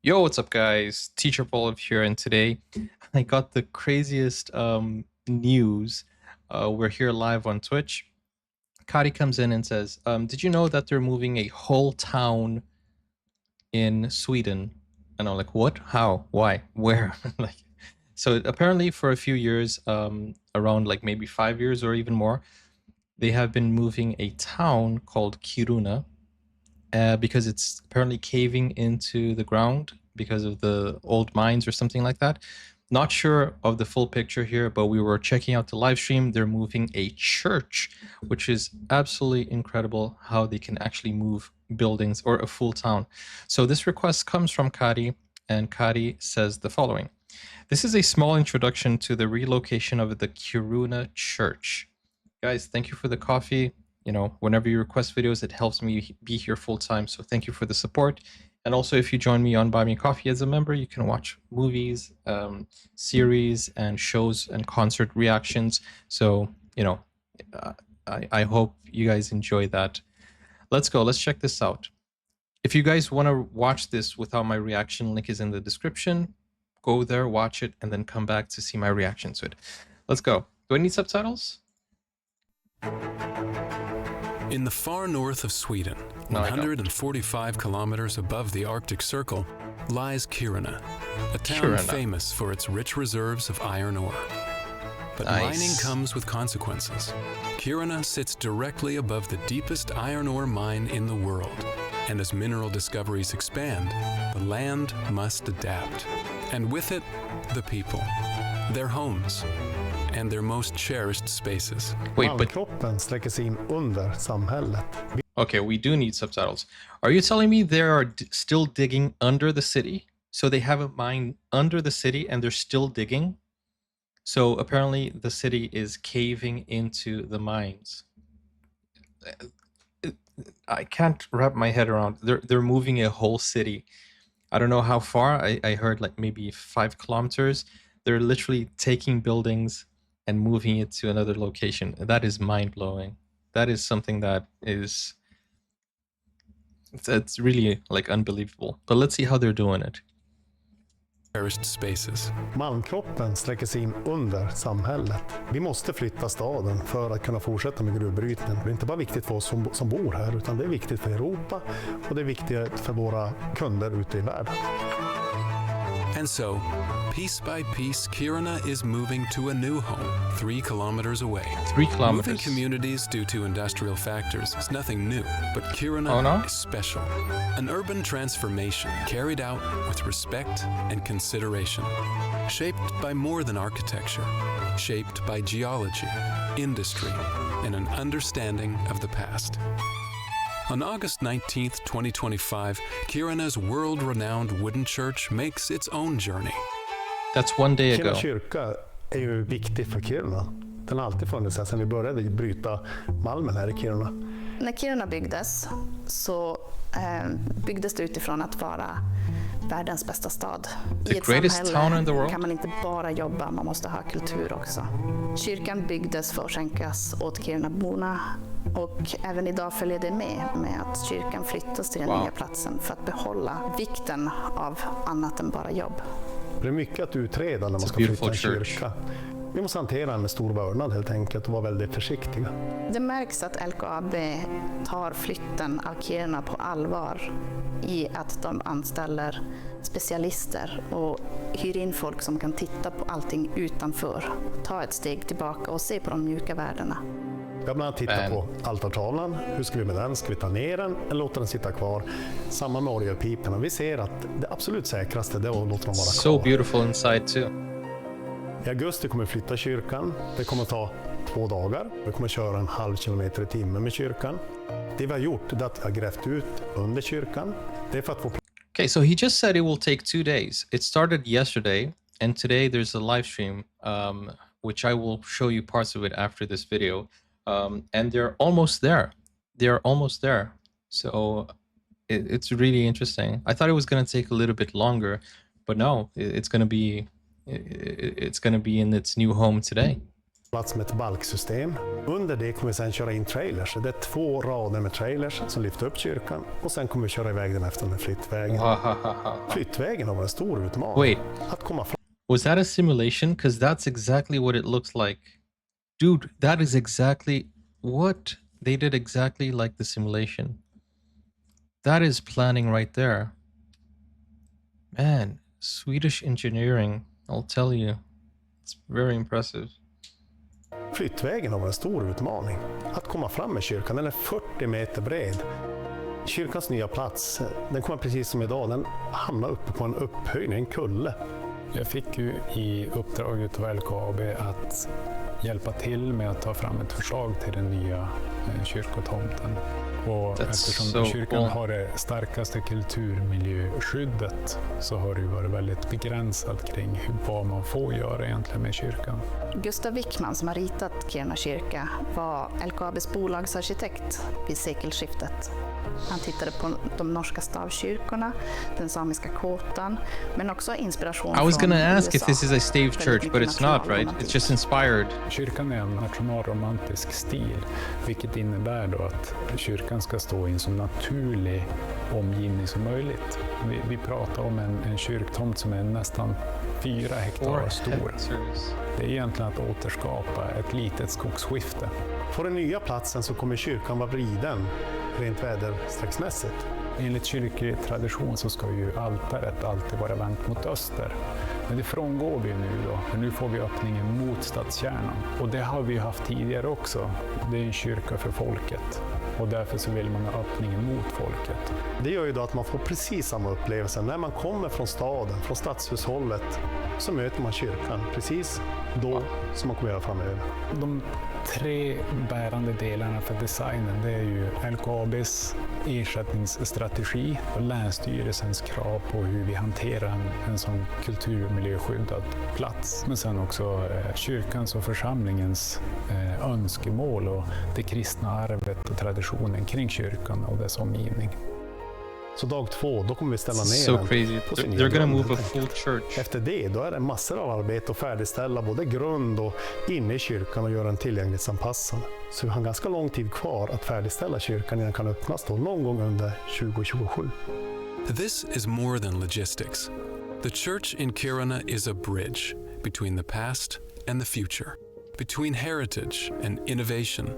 Yo, what's up, guys? Teacher Paul here, and today I got the craziest news. We're here live on Twitch. Kari comes in and says, "Did you know that they're moving a whole town in Sweden?" And I'm like, "What? How? Why? Where?" Like, so apparently, for a few years, around like maybe 5 years or even more, they have been moving a town called Kiruna. Because it's apparently caving into the ground because of the old mines or something like that. Not sure of the full picture here, but we were checking out the live stream. They're moving a church, which is absolutely incredible how they can actually move buildings or a full town. So this request comes from Kari, and Kari says the following. This is a small introduction to the relocation of the Kiruna church. Guys, thank you for the coffee. You know, whenever you request videos, it helps me be here full time. So thank you for the support. And also, if you join me on Buy Me Coffee as a member, you can watch movies, series, and shows and concert reactions. So, you know, I hope you guys enjoy that. Let's go. Let's check this out. If you guys want to watch this without my reaction, link is in the description. Go there, watch it, and then come back to see my reaction to it. Let's go. Do I need subtitles? In the far north of Sweden, 145 kilometers above the Arctic Circle, lies Kiruna, a town famous for its rich reserves of iron ore. But mining comes with consequences. Kiruna sits directly above the deepest iron ore mine in the world, and as mineral discoveries expand, the land must adapt. And with it, the people, their homes, and their most cherished spaces. Wait, but okay, we do need subtitles. Are you telling me they are still digging under the city? So they have a mine under the city and they're still digging? So apparently the city is caving into the mines. I can't wrap my head around. They're moving a whole city. I don't know how far. I heard like maybe 5 kilometers. They're literally taking buildings and moving it to another location. That is mind-blowing. That is something that is... It's really like unbelievable. But let's see how they're doing it. Cherished spaces. Malmkroppen sträcker sig in under samhället. Vi måste flytta staden för att kunna fortsätta med gruvbrytningen. Det är inte bara viktigt för oss som bor här, utan det är viktigt för Europa och det är viktigt för våra kunder ute i världen. And so, piece by piece, Kiruna is moving to a new home 3 kilometers away. 3 kilometers. Moving communities due to industrial factors is nothing new, but Kiruna is special. An urban transformation carried out with respect and consideration. Shaped by more than architecture, shaped by geology, industry, and an understanding of the past. On August 19th, 2025, Kiruna's world-renowned wooden church makes its own journey. That's one day ago. Kiruna kyrka är ju viktig för Kiruna. Den har alltid funnits här sedan vi började bryta malmen här i Kiruna. När Kiruna byggdes så byggdes det utifrån att vara världens bästa stad. I ett samhälle kan man inte bara jobba, man måste ha kultur också. Kyrkan byggdes för att skänkas åt Kirunaborna och även idag följer det med att kyrkan flyttas till den nya platsen för att behålla vikten av annat än bara jobb. Det är mycket att utreda när man ska flytta en kyrka. Vi måste hantera den med stor vördnad helt enkelt och vara väldigt försiktiga. Det märks att LKAB tar flytten av Kiruna på allvar i att de anställer specialister och hyr in folk som kan titta på allting utanför, ta ett steg tillbaka och se på de mjuka värdena. Vi har bland annat tittat på altartavlan. Hur ska vi med den? Ska vi ta ner den eller låta den sitta kvar? Samma med orgelpiporna. Vi ser att det absolut säkraste är att låta dem vara kvar. So beautiful inside too. I augusti kommer vi flytta kyrkan. Det kommer ta 2 dagar. Vi kommer köra 0,5 kilometer i timmen med kyrkan. Det vi har gjort är att vi har grävt ut under kyrkan. Det är för att få... Okay, so he just said it will take 2 days. It started yesterday, and today there's a live stream, which I will show you parts of it after this video. And they're almost there. They're almost there. So it's really interesting. I thought it was going to take a little bit longer, but no, it's going to be in its new home today. Plats med ett balksystem. Under det kommer vi sedan köra in trailers. Det är 2 rader med trailers som lyfter upp kyrkan och sen kommer vi köra iväg den efter med flyttvägen. Flyttvägen har varit en stor utmaning. Wait, att komma fram. Was that a simulation? Because that's exactly what it looks like. Dude, that is exactly what they did, exactly like the simulation. That is planning right there. Man, Swedish engineering, I'll tell you. It's very impressive. Flyttvägen har varit en stor utmaning. Att komma fram med kyrkan, den är 40 meter bred. Kyrkans nya plats, den kommer precis som idag, den hamnar uppe på en upphöjning, en kulle. Jag fick ju i uppdraget av LKAB att hjälpa till med att ta fram ett förslag till den nya kyrkotomten. Och eftersom kyrkan har det starkaste kulturmiljöskyddet så har det ju varit väldigt begränsat kring vad man får göra egentligen med kyrkan. Gustav Wickman som har ritat Kiruna kyrka var LKABs bolagsarkitekt vid sekelskiftet. Han tittade på de norska stavkyrkorna, den samiska kåtan, men också inspiration från USA. I was gonna ask if this is a stave church, but it's not, right? It's just inspired. Kyrkan är en nationalromantisk stil, vilket innebär då att kyrkan ska stå i en så naturlig omgivning som möjligt. Vi pratar om en kyrktomt som är nästan 4 hektar stor. Det är egentligen att återskapa ett litet skogsskifte. På den nya platsen så kommer kyrkan vara vriden rent väderstrecksmässigt. Enligt kyrklig tradition så ska ju altaret alltid vara vänt mot öster. Men det frångår vi nu då, för nu får vi öppningen mot stadskärnan. Och det har vi haft tidigare också. Det är en kyrka för folket. Och därför så vill man ha öppningen mot folket. Det gör ju då att man får precis samma upplevelse. När man kommer från staden, från stadshushållet, så möter man kyrkan precis då som man kommer göra framöver. De 3 bärande delarna för designen, det är ju LKABs ersättningsstrategi och Länsstyrelsens krav på hur vi hanterar en sån kulturmiljöskyddad plats. Men sen också kyrkans och församlingens önskemål och det kristna arvet och traditionen kring kyrkan och dess omgivning. Så dag 2, då kommer vi ställa ner den. Crazy. They're gonna move a full church. Efter det, då är det massor av arbete att färdigställa både grund och inne i kyrkan och göra den tillgänglighetsanpassad. Så vi har ganska lång tid kvar att färdigställa kyrkan innan den kan öppnas då, någon gång under 2027. This is more than logistics. The church in Kiruna is a bridge between the past and the future, between heritage and innovation,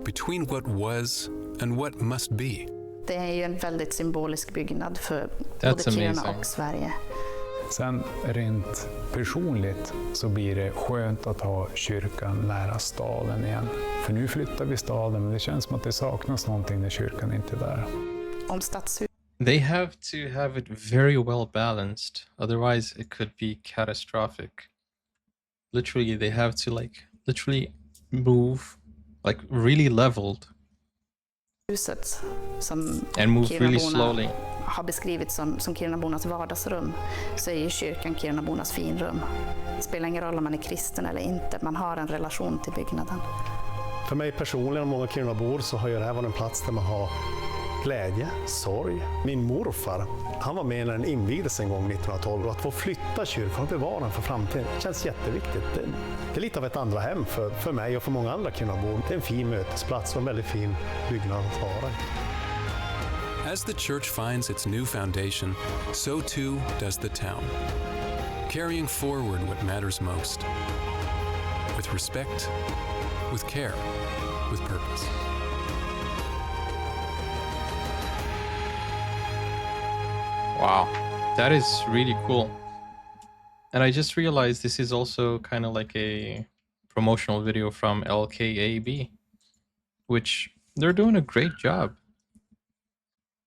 between what was and what must be. Det är ju en väldigt symbolisk byggnad för både Kiruna och Sverige. Sen rent personligt så blir det skönt att ha kyrkan nära staden igen. För nu flyttar vi staden, men det känns som att det saknas någonting när kyrkan inte är där. Om stadshus. They have to have it very well balanced, otherwise it could be catastrophic. Literally, they have to move really leveled. Huset som and move really slowly. Har beskrivits som Kirunabornas vardagsrum, så är ju kyrkan Kirunabornas finrum. Det spelar ingen roll om man är kristen eller inte, man har en relation till byggnaden. För mig personligen och många Kirunabor så har ju det här varit en plats där man har glädje, sorg. Min morfar, han var med när den invigdes en gång 1912, och att få flytta kyrkan och bevara den för framtiden känns jätteviktigt. Det är lite av ett andra hem för mig och för många andra Kirunabor. Det är en fin mötesplats och en väldigt fin byggnad att vara. As the church finds its new foundation, so too does the town, carrying forward what matters most, with respect, with care, with purpose. Wow, that is really cool. And I just realized this is also kind of like a promotional video from LKAB, which they're doing a great job.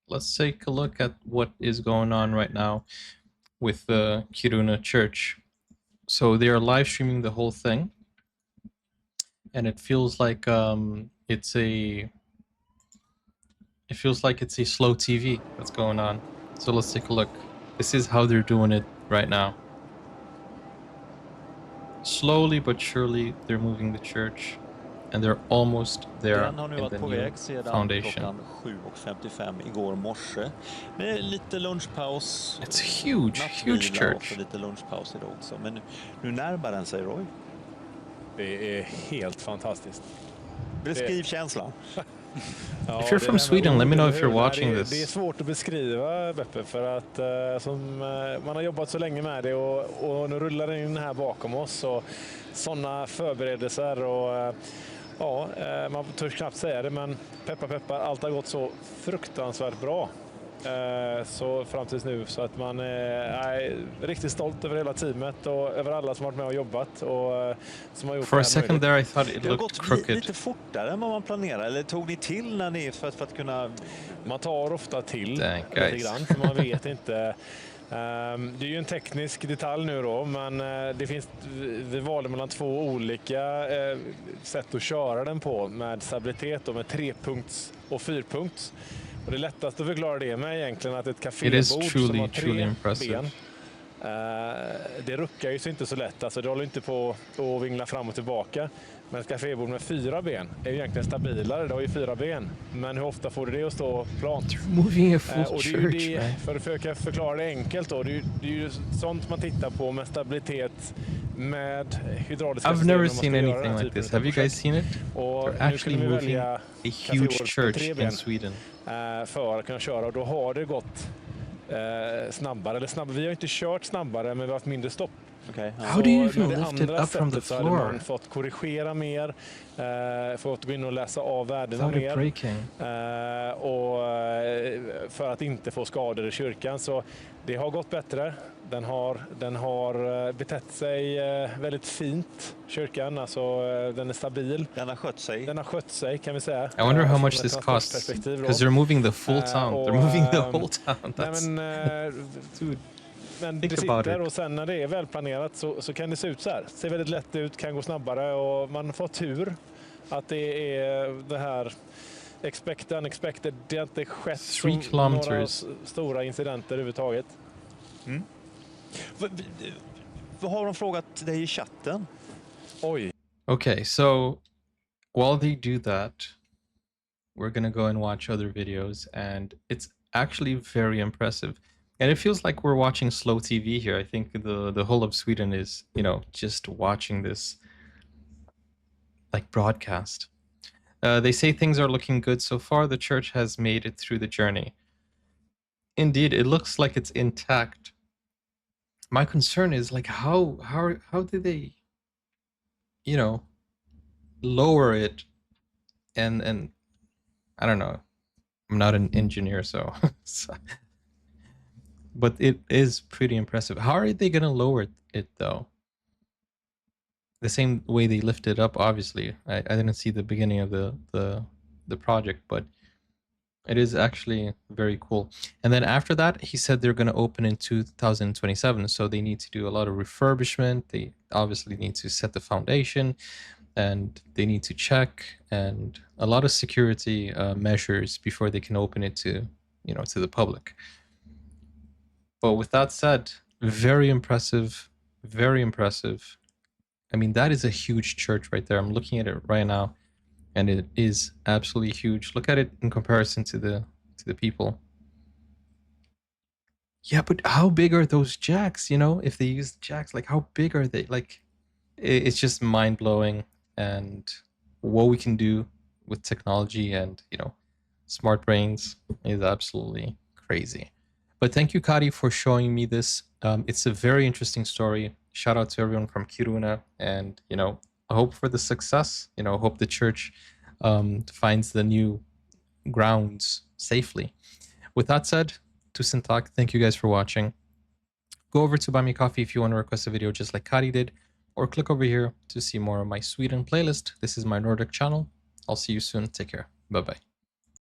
Let's take a look at what is going on right now with the Kiruna Church. So they are live streaming the whole thing, and it feels like it's a slow TV that's going on. So let's take a look. This is how they're doing it right now. Slowly but surely they're moving the church, and they're almost there in the new foundation. 7:55 igår morse med lite lunchpaus. It's a huge church. Och lite lunchpaus idag också. Men nu närmar den sig, Roy. Det är helt fantastiskt. Beskriv känslan. Ja, if you're from Sweden, let me know if you're watching this. Det är svårt att beskriva, Beppe, för att man har jobbat så länge med det och nu rullar det in här bakom oss och sådana förberedelser och man törs knappt säga det, men peppar, allt har gått så fruktansvärt bra. Så fram tills nu, så att man är riktigt stolt över hela teamet och över alla som varit med och jobbat och som har gjort. For a second there I thought it looked crooked. Det har gått lite fortare än vad man planerade, eller tog ni till när ni för att kunna... Man tar ofta till lite grann, för man vet inte. Det är ju en teknisk detalj nu då, men vi valde mellan 2 olika sätt att köra den på med stabilitet och med 3-punkts och 4-punkts. Och det lättaste att förklara det med egentligen att ett kafébord som har 3 ben, det ruckar ju så inte så lätt. Alltså det håller inte på att vingla fram och tillbaka. Men ett kafébord med 4 ben är ju egentligen stabilare. Det har ju 4 ben. Men hur ofta får du det att stå plant? Moving a full och church, för att försöka förklara det enkelt då. Det är ju sånt man tittar på med stabilitet, med hydrauliska I've never seen anything like this. Have you guys seen it? Och they're actually moving a huge church in Sweden. För att kunna köra, och då har det gått snabbare. Vi har inte kört snabbare, men vi har haft mindre stopp. Okay. How do you even lift it up from the floor? Så hade man fått korrigera mer, fått gå in och läsa av värdena mer. Och för att inte få skador i kyrkan. Så det har gått bättre. Den har betett sig väldigt fint, kyrkan. Alltså den är stabil. Den har skött sig kan vi säga. I wonder how much this costs. Because they're moving the full town. They're moving the whole town. Dude. Men det sitter, och sen när det är välplanerat så kan det se ut så här. Ser väldigt lätt ut, kan gå snabbare, och man får tur att det är det här expected, unexpected. Det har inte skett några stora incidenter överhuvudtaget. Mm. Vad har de frågat dig i chatten? Oj. Okay, so while they do that, we're gonna go and watch other videos, and it's actually very impressive. And it feels like we're watching slow TV here. I think the whole of Sweden is, just watching this like broadcast. They say things are looking good so far. The church has made it through the journey. Indeed, it looks like it's intact. My concern is like how did they, lower it, and I don't know. I'm not an engineer, so but it is pretty impressive. How are they gonna lower it though? The same way they lift it up, obviously. I didn't see the beginning of the project, but it is actually very cool. And then after that, he said they're gonna open in 2027, so they need to do a lot of refurbishment. They obviously need to set the foundation, and they need to check, and a lot of security measures before they can open it to the public. But with that said, very impressive, very impressive. I mean, that is a huge church right there. I'm looking at it right now, and it is absolutely huge. Look at it in comparison to the people. Yeah, but how big are those jacks? If they use jacks, like how big are they? Like, it's just mind blowing, and what we can do with technology and smart brains is absolutely crazy. But thank you, Kari, for showing me this. It's a very interesting story. Shout out to everyone from Kiruna, and I hope for the success. I hope the church finds the new grounds safely. With that said, tusen tack. Thank you guys for watching. Go over to Buy Me Coffee if you want to request a video just like Kari did, or click over here to see more of my Sweden playlist. This is my Nordic channel. I'll see you soon. Take care. Bye bye.